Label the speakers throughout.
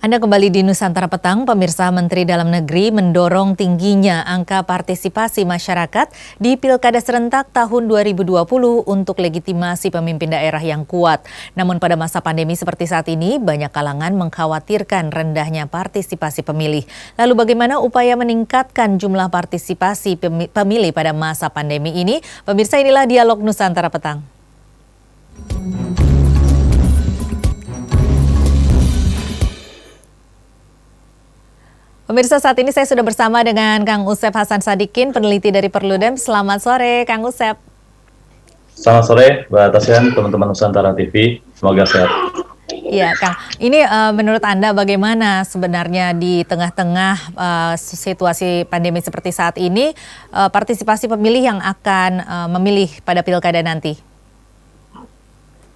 Speaker 1: Anda kembali di Nusantara Petang, pemirsa. Menteri Dalam Negeri mendorong tingginya angka partisipasi masyarakat di Pilkada serentak tahun 2020 untuk legitimasi pemimpin daerah yang kuat. Namun pada masa pandemi seperti saat ini, banyak kalangan mengkhawatirkan rendahnya partisipasi pemilih. Lalu bagaimana upaya meningkatkan jumlah partisipasi pemilih pada masa pandemi ini? Pemirsa, inilah Dialog Nusantara Petang. Pemirsa, saat ini saya sudah bersama dengan Kang Usep Hasan Sadikin, peneliti dari Perludem. Selamat sore, Kang Usep.
Speaker 2: Selamat sore, Mbak Tasyan, teman-teman Nusantara TV. Semoga sehat.
Speaker 1: Iya, Kang. Ini menurut Anda bagaimana sebenarnya di tengah-tengah situasi pandemi seperti saat ini, partisipasi pemilih yang akan memilih pada pilkada nanti?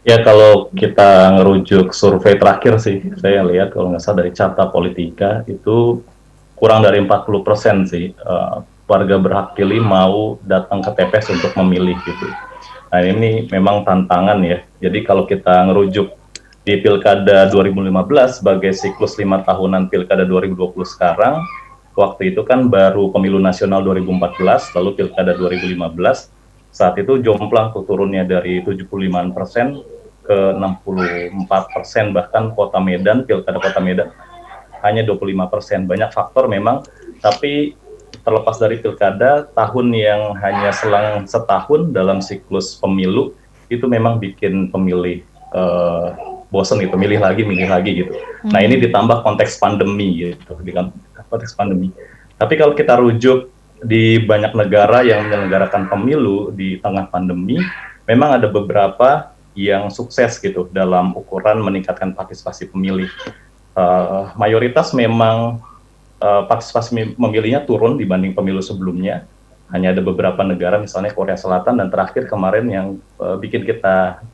Speaker 2: Ya, kalau kita ngerujuk survei terakhir sih, saya lihat kalau nggak salah dari Carta Politika itu kurang dari 40% sih warga berhak pilih mau datang ke TPS untuk memilih gitu. Nah, ini memang tantangan ya. Jadi kalau kita ngerujuk di Pilkada 2015 sebagai siklus 5 tahunan Pilkada 2020 sekarang, waktu itu kan baru Pemilu Nasional 2014, lalu Pilkada 2015, saat itu jomplang turunnya dari 75% ke 64%, bahkan Kota Medan, Pilkada Kota Medan hanya 25%. Banyak faktor memang, tapi terlepas dari pilkada, tahun yang hanya selang setahun dalam siklus pemilu, itu memang bikin pemilih bosen gitu, milih lagi gitu. Nah, ini ditambah konteks pandemi gitu, dengan konteks pandemi. Tapi kalau kita rujuk di banyak negara yang menyelenggarakan pemilu di tengah pandemi, memang ada beberapa yang sukses gitu dalam ukuran meningkatkan partisipasi pemilih. Mayoritas memang partisipasi memilihnya turun dibanding pemilu sebelumnya. Hanya ada beberapa negara, misalnya Korea Selatan, dan terakhir kemarin yang bikin kita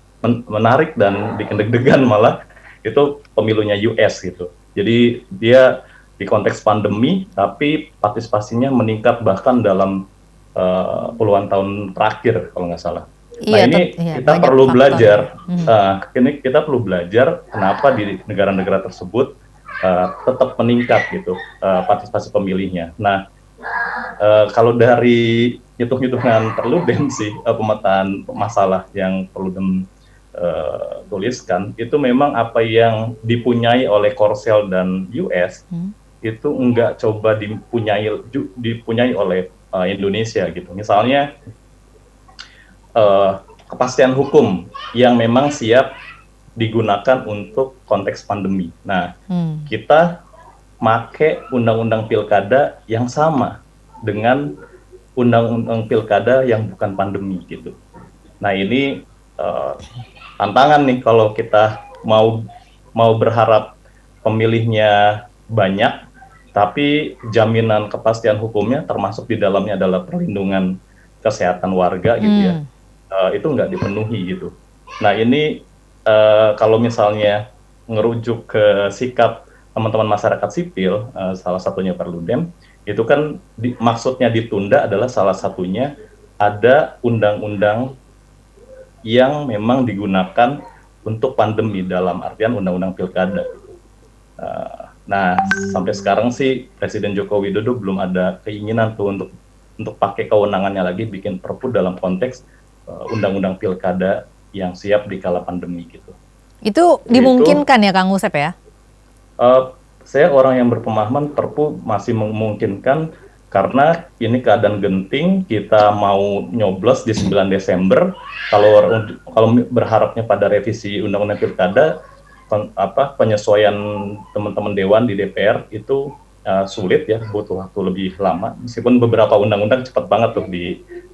Speaker 2: menarik dan bikin deg-degan malah, itu pemilunya US gitu. Jadi dia di konteks pandemi, tapi partisipasinya meningkat bahkan dalam puluhan tahun terakhir kalau nggak salah. Nah, ini kita perlu belajar. Ini kita perlu belajar kenapa di negara-negara tersebut tetap meningkat gitu partisipasi pemilihnya. Nah, kalau dari hitung-hitungan Perludem sih, pemetaan masalah yang Perludem tuliskan itu memang apa yang dipunyai oleh Korsel dan US itu enggak coba dipunyai oleh Indonesia gitu. Misalnya kepastian hukum yang memang siap digunakan untuk konteks pandemi. Nah, kita make undang-undang pilkada yang sama dengan undang-undang pilkada yang bukan pandemi gitu. Nah, ini tantangan nih kalau kita mau berharap pemilihnya banyak, tapi jaminan kepastian hukumnya termasuk di dalamnya adalah perlindungan kesehatan warga gitu ya. Itu nggak dipenuhi gitu. Nah, ini kalau misalnya ngerujuk ke sikap teman-teman masyarakat sipil, salah satunya Perludem, itu kan maksudnya ditunda adalah salah satunya ada undang-undang yang memang digunakan untuk pandemi dalam artian undang-undang pilkada. Nah, sampai sekarang sih Presiden Joko Widodo belum ada keinginan tuh untuk pakai kewenangannya lagi bikin perpu dalam konteks undang-undang pilkada yang siap di kala pandemi gitu.
Speaker 1: Itu dimungkinkan ya Kang Usep ya?
Speaker 2: Saya orang yang berpemahaman perpu masih memungkinkan karena ini keadaan genting, kita mau nyoblos di 9 Desember, kalau berharapnya pada revisi undang-undang pilkada, penyesuaian teman-teman Dewan di DPR itu sulit ya, butuh waktu lebih lama, meskipun beberapa undang-undang cepat banget tuh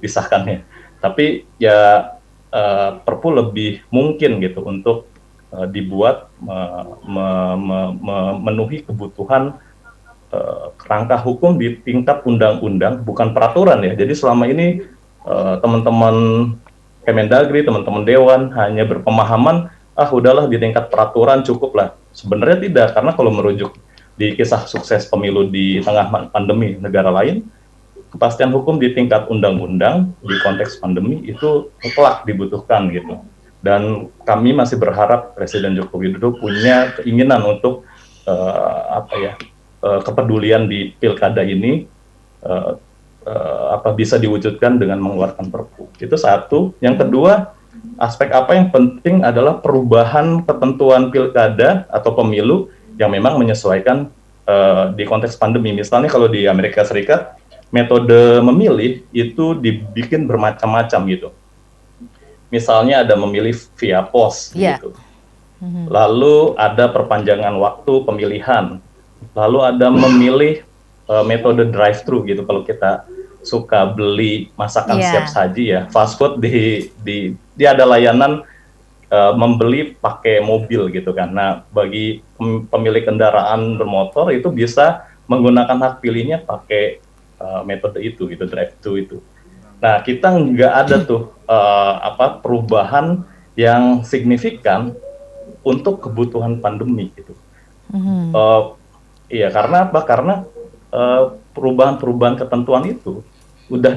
Speaker 2: disahkannya. Tapi ya perpu lebih mungkin gitu untuk dibuat memenuhi kebutuhan kerangka hukum di tingkat undang-undang, bukan peraturan ya. Jadi selama ini teman-teman Kemendagri, teman-teman Dewan hanya berpemahaman, udahlah di tingkat peraturan cukup lah. Sebenarnya tidak, karena kalau merujuk di kisah sukses pemilu di tengah pandemi negara lain, kepastian hukum di tingkat undang-undang di konteks pandemi itu mutlak dibutuhkan gitu. Dan kami masih berharap Presiden Joko Widodo punya keinginan untuk kepedulian di pilkada ini uh, bisa diwujudkan dengan mengeluarkan Perpu. Itu satu. Yang kedua, aspek apa yang penting adalah perubahan ketentuan pilkada atau pemilu yang memang menyesuaikan di konteks pandemi. Misalnya kalau di Amerika Serikat, metode memilih itu dibikin bermacam-macam gitu. Misalnya ada memilih via pos gitu. Lalu ada perpanjangan waktu pemilihan. Lalu ada memilih metode drive-thru gitu. Kalau kita suka beli masakan siap saji ya, fast food di ada layanan membeli pakai mobil gitu kan. Nah, bagi pemilik kendaraan bermotor itu bisa menggunakan hak pilihnya pakai metode itu gitu, drive-thru itu. Nah, kita nggak ada tuh perubahan yang signifikan untuk kebutuhan pandemi gitu. Iya, karena apa? Karena perubahan-perubahan ketentuan itu udah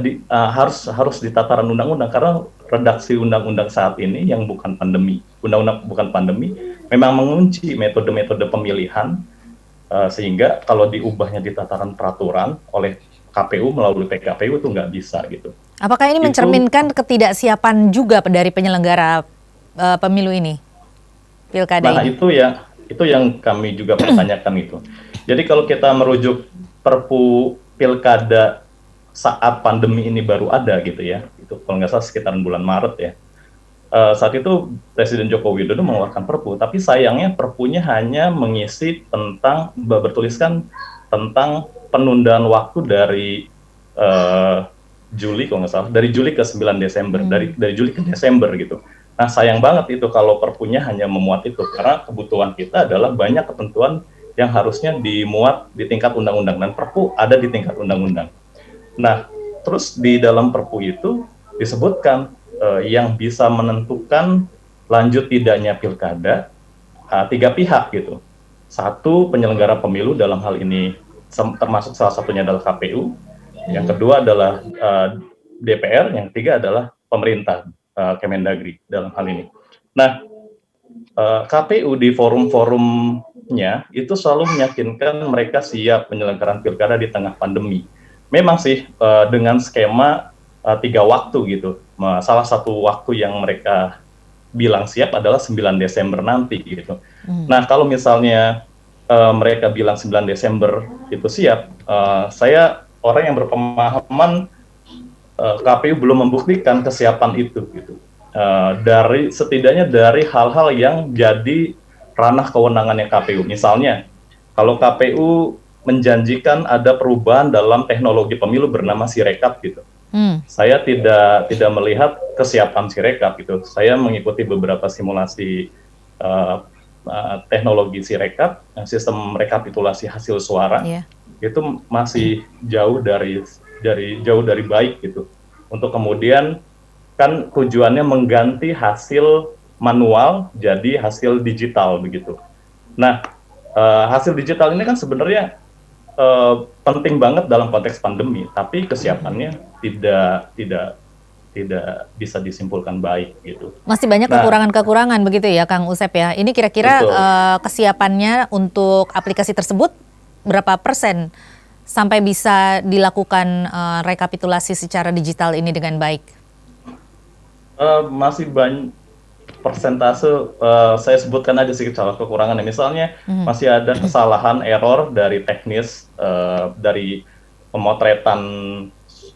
Speaker 2: harus di tataran undang-undang, karena redaksi undang-undang saat ini yang bukan pandemi, undang-undang bukan pandemi, memang mengunci metode-metode pemilihan sehingga kalau diubahnya di tataran peraturan oleh KPU melalui PKPU itu nggak bisa gitu.
Speaker 1: Apakah ini mencerminkan ketidaksiapan juga dari penyelenggara pemilu ini, pilkada ini?
Speaker 2: Nah, itu yang kami juga pertanyakan itu. Jadi kalau kita merujuk Perpu pilkada saat pandemi ini baru ada gitu ya, itu kalau nggak salah sekitaran bulan Maret ya. Saat itu Presiden Joko Widodo mengeluarkan Perpu, tapi sayangnya Perpunya hanya mengisi tentang, bertuliskan tentang penundaan waktu dari Juli kalau nggak salah, dari Juli ke 9 Desember, dari Juli ke Desember gitu. Nah, sayang banget itu kalau Perpunya hanya memuat itu, karena kebutuhan kita adalah banyak ketentuan yang harusnya dimuat di tingkat undang-undang, dan Perpu ada di tingkat undang-undang. Nah, terus di dalam Perpu itu disebutkan yang bisa menentukan lanjut tidaknya pilkada 3 pihak gitu. Satu, penyelenggara pemilu, dalam hal ini termasuk salah satunya adalah KPU. Yang kedua adalah DPR, yang ketiga adalah pemerintah, Kemendagri dalam hal ini. Nah, KPU di forum-forumnya itu selalu meyakinkan mereka siap penyelenggaraan pilkada di tengah pandemi. Memang sih dengan skema 3 waktu gitu. Salah satu waktu yang mereka bilang siap adalah 9 Desember nanti gitu. Nah, kalau misalnya mereka bilang 9 Desember itu siap, saya orang yang berpemahaman KPU belum membuktikan kesiapan itu gitu. Setidaknya dari hal-hal yang jadi ranah kewenangannya KPU. Misalnya, kalau KPU menjanjikan ada perubahan dalam teknologi pemilu bernama Sirekap gitu. Saya tidak melihat kesiapan Sirekap gitu. Saya mengikuti beberapa simulasi teknologi Sirekap, sistem rekapitulasi hasil suara, itu masih jauh dari baik gitu. Untuk kemudian kan tujuannya mengganti hasil manual jadi hasil digital begitu. Nah, hasil digital ini kan sebenarnya penting banget dalam konteks pandemi, tapi kesiapannya tidak bisa disimpulkan baik gitu.
Speaker 1: Masih banyak kekurangan-kekurangan begitu ya, Kang Usep ya. Ini kira-kira kesiapannya untuk aplikasi tersebut berapa persen sampai bisa dilakukan rekapitulasi secara digital ini dengan baik?
Speaker 2: Masih banyak persentase, saya sebutkan aja sih salah kekurangannya. Misalnya masih ada kesalahan, error dari teknis, dari pemotretan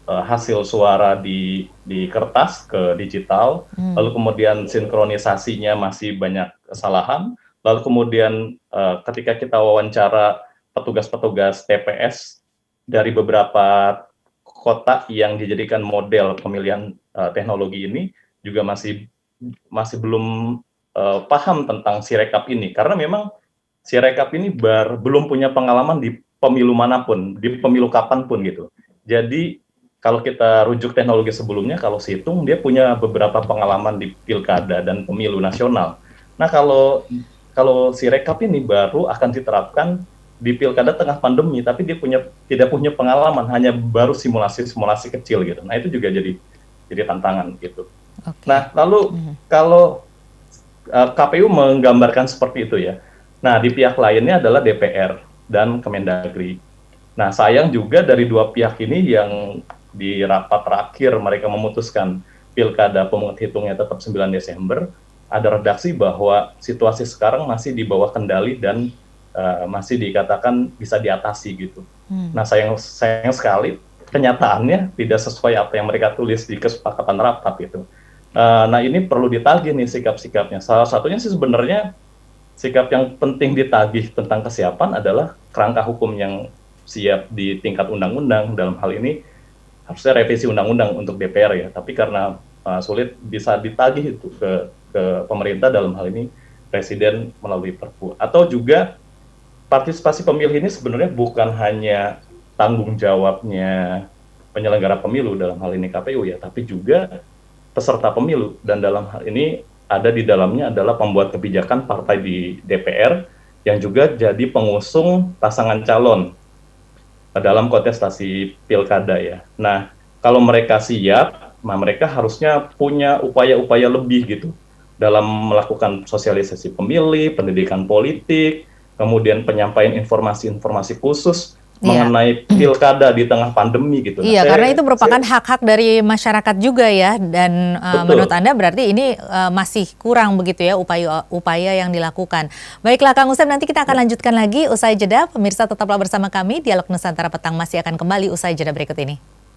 Speaker 2: hasil suara di kertas ke digital, lalu kemudian sinkronisasinya masih banyak kesalahan, lalu kemudian ketika kita wawancara petugas-petugas TPS dari beberapa kota yang dijadikan model pemilihan teknologi ini juga masih belum paham tentang Sirekap ini, karena memang Sirekap ini belum punya pengalaman di pemilu manapun, di pemilu kapanpun gitu. Jadi kalau kita rujuk teknologi sebelumnya, kalau Situng dia punya beberapa pengalaman di pilkada dan pemilu nasional. Nah, kalau Sirekap ini baru akan diterapkan di pilkada tengah pandemi, tapi dia tidak punya pengalaman, hanya baru simulasi kecil gitu. Nah, itu juga jadi tantangan gitu. Nah, lalu kalau KPU menggambarkan seperti itu ya, Nah, di pihak lainnya adalah DPR dan Kemendagri. Nah, sayang juga dari dua pihak ini yang di rapat terakhir mereka memutuskan pilkada pemungut hitungnya tetap 9 Desember, ada redaksi bahwa situasi sekarang masih di bawah kendali dan masih dikatakan bisa diatasi gitu. Nah, sayang sekali kenyataannya tidak sesuai apa yang mereka tulis di kesepakatan rapat gitu. Nah, ini perlu ditagih nih sikap-sikapnya. Salah satunya sih sebenarnya sikap yang penting ditagih tentang kesiapan adalah kerangka hukum yang siap di tingkat undang-undang. Dalam hal ini harusnya revisi undang-undang untuk DPR ya, tapi karena sulit bisa ditagih itu ke pemerintah, dalam hal ini presiden melalui Perpu. Atau juga partisipasi pemilih ini sebenarnya bukan hanya tanggung jawabnya penyelenggara pemilu, dalam hal ini KPU ya, tapi juga peserta pemilu. Dan dalam hal ini ada di dalamnya adalah pembuat kebijakan partai di DPR yang juga jadi pengusung pasangan calon dalam kontestasi pilkada ya. Nah, kalau mereka siap, mereka harusnya punya upaya-upaya lebih gitu dalam melakukan sosialisasi pemilih, pendidikan politik, kemudian penyampaian informasi-informasi khusus
Speaker 1: Iya.
Speaker 2: mengenai pilkada di tengah pandemi gitu. Nah,
Speaker 1: Iya, karena itu merupakan hak-hak dari masyarakat juga ya, dan menurut
Speaker 2: betul.
Speaker 1: Anda berarti ini masih kurang begitu ya upaya yang dilakukan. Baiklah Kang Usep, nanti kita akan lanjutkan lagi usai jeda. Pemirsa tetaplah bersama kami, Dialog Nusantara Petang masih akan kembali usai jeda berikut ini.